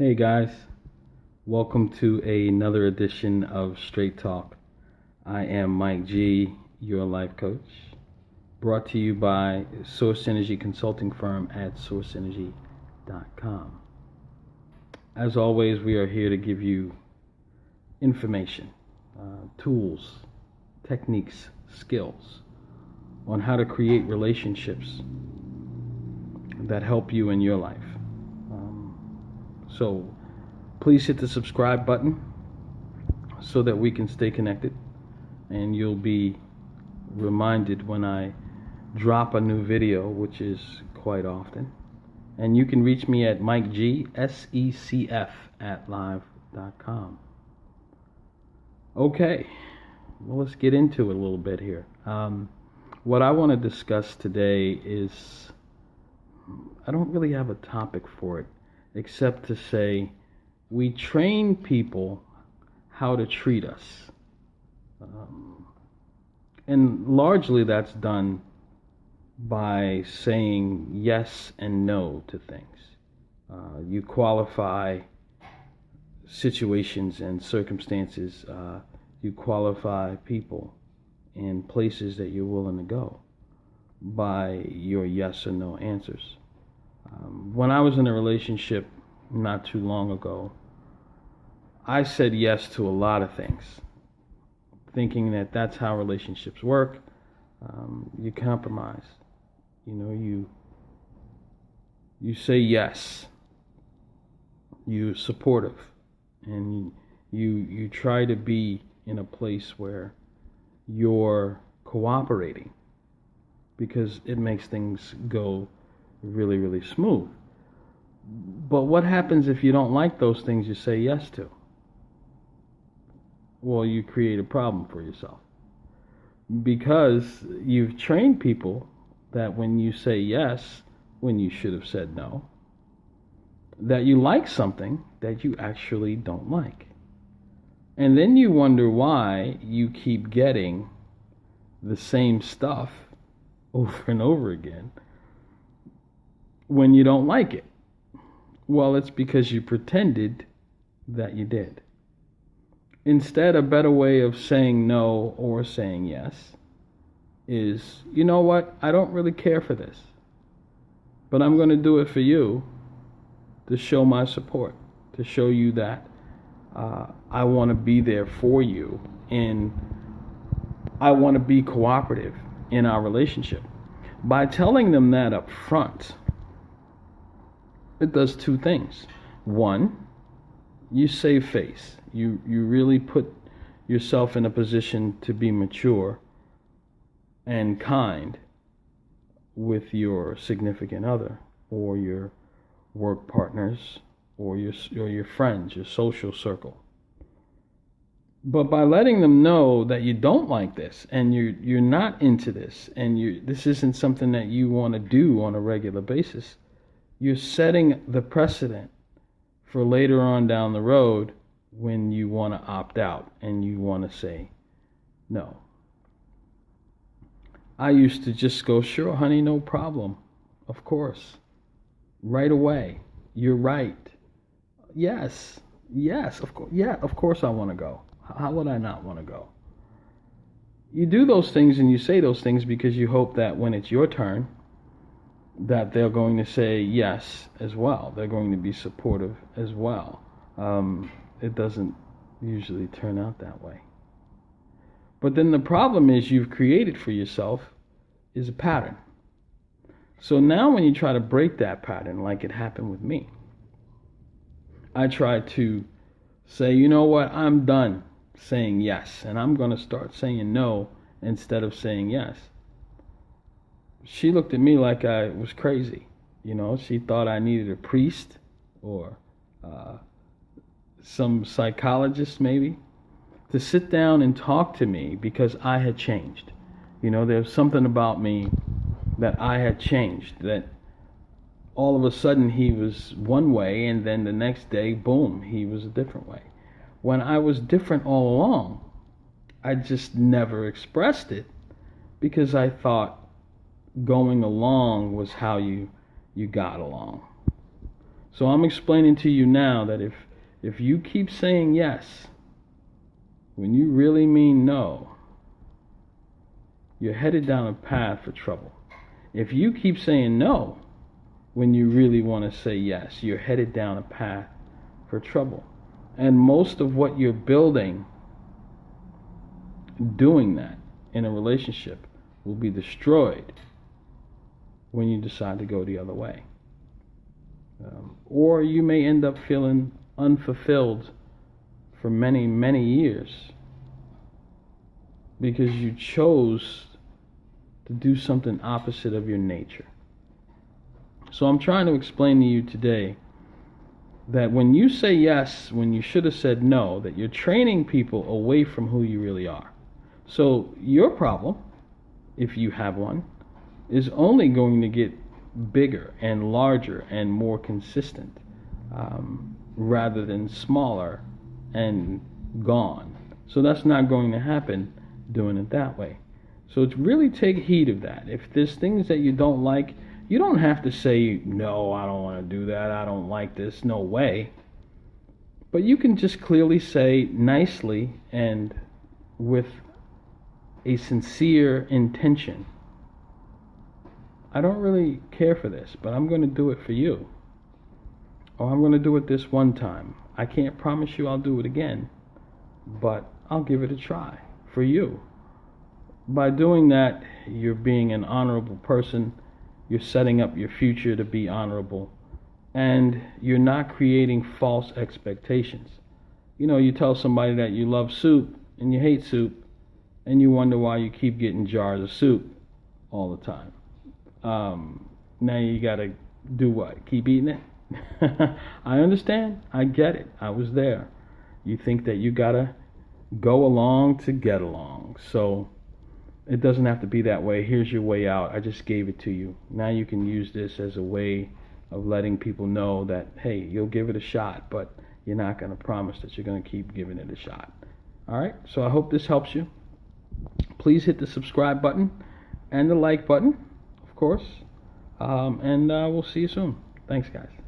Hey guys, welcome to another edition of Straight Talk. I am Mike G, your life coach, brought to you by Source Energy Consulting Firm at sourceenergy.com. As always, we are here to give you information, tools, techniques, skills on how to create relationships that help you in your life. So please hit the subscribe button so that we can stay connected, and you'll be reminded when I drop a new video, which is quite often. And you can reach me at Mike G, SECF at live.com. Okay, well, let's get into it a little bit here. What I want to discuss today is, I don't really have a topic for it, except to say we train people how to treat us. And largely that's done by saying yes and no to things. You qualify situations and circumstances. You qualify people and places that you're willing to go by your yes or no answers. When I was in a relationship not too long ago, I said yes to a lot of things, thinking that that's how relationships work. You compromise. You say yes. You're supportive, and you try to be in a place where you're cooperating, because it makes things go really, really smooth. But what happens if you don't like those things you say yes to? Well, you create a problem for yourself, because you've trained people that when you say yes, when you should have said no, that you like something that you actually don't like. And then you wonder why you keep getting the same stuff over and over again when you don't like it. Well, it's because you pretended that you did. Instead, a better way of saying no or saying yes is, you know what, I don't really care for this, but I'm going to do it for you to show my support, to show you that I want to be there for you, and I want to be cooperative in our relationship. By telling them that up front, it does two things. One, you save face. You really put yourself in a position to be mature and kind with your significant other, or your work partners, or your friends, your social circle. But by letting them know that you don't like this, and you're not into this, and this isn't something that you want to do on a regular basis, you're setting the precedent for later on down the road when you want to opt out and you want to say no. I used to just go, sure, honey, no problem. Of course. Right away. You're right. Yes, of course. Yeah, of course I want to go. How would I not want to go? You do those things and you say those things because you hope that when it's your turn, that they're going to say yes as well. They're going to be supportive as well. It doesn't usually turn out that way. But then the problem is you've created for yourself is a pattern. So now when you try to break that pattern, like it happened with me, I try to say, you know what, I'm done saying yes, and I'm going to start saying no instead of saying yes. She looked at me like I was crazy. She thought I needed a priest or some psychologist maybe to sit down and talk to me, because I had changed. There's something about me that I had changed, that all of a sudden he was one way and then the next day, boom, he was a different way. When I was different all along, I just never expressed it, because I thought going along was how you got along. So I'm explaining to you now that if you keep saying yes when you really mean no, you're headed down a path for trouble. If you keep saying no when you really want to say yes, you're headed down a path for trouble. And most of what you're building doing that in a relationship will be destroyed when you decide to go the other way. Or you may end up feeling unfulfilled for many, many years because you chose to do something opposite of your nature. So I'm trying to explain to you today that when you say yes, when you should have said no, that you're training people away from who you really are. So your problem, if you have one, is only going to get bigger and larger and more consistent, rather than smaller and gone. So that's not going to happen doing it that way. So it's really take heed of that. If there's things that you don't like, you don't have to say, no, I don't want to do that, I don't like this, no way. But you can just clearly say nicely and with a sincere intention, I don't really care for this, but I'm going to do it for you. Or I'm going to do it this one time. I can't promise you I'll do it again, but I'll give it a try for you. By doing that, you're being an honorable person. You're setting up your future to be honorable. And you're not creating false expectations. You know, you tell somebody that you love soup and you hate soup, and you wonder why you keep getting jars of soup all the time. Now you gotta do what? Keep eating it? I understand. I get it. I was there. You think that you gotta go along to get along. So it doesn't have to be that way. Here's your way out. I just gave it to you. Now you can use this as a way of letting people know that, hey, you'll give it a shot, but you're not going to promise that you're going to keep giving it a shot. All right? So I hope this helps you. Please hit the subscribe button and the like button, of course. And we'll see you soon. Thanks, guys.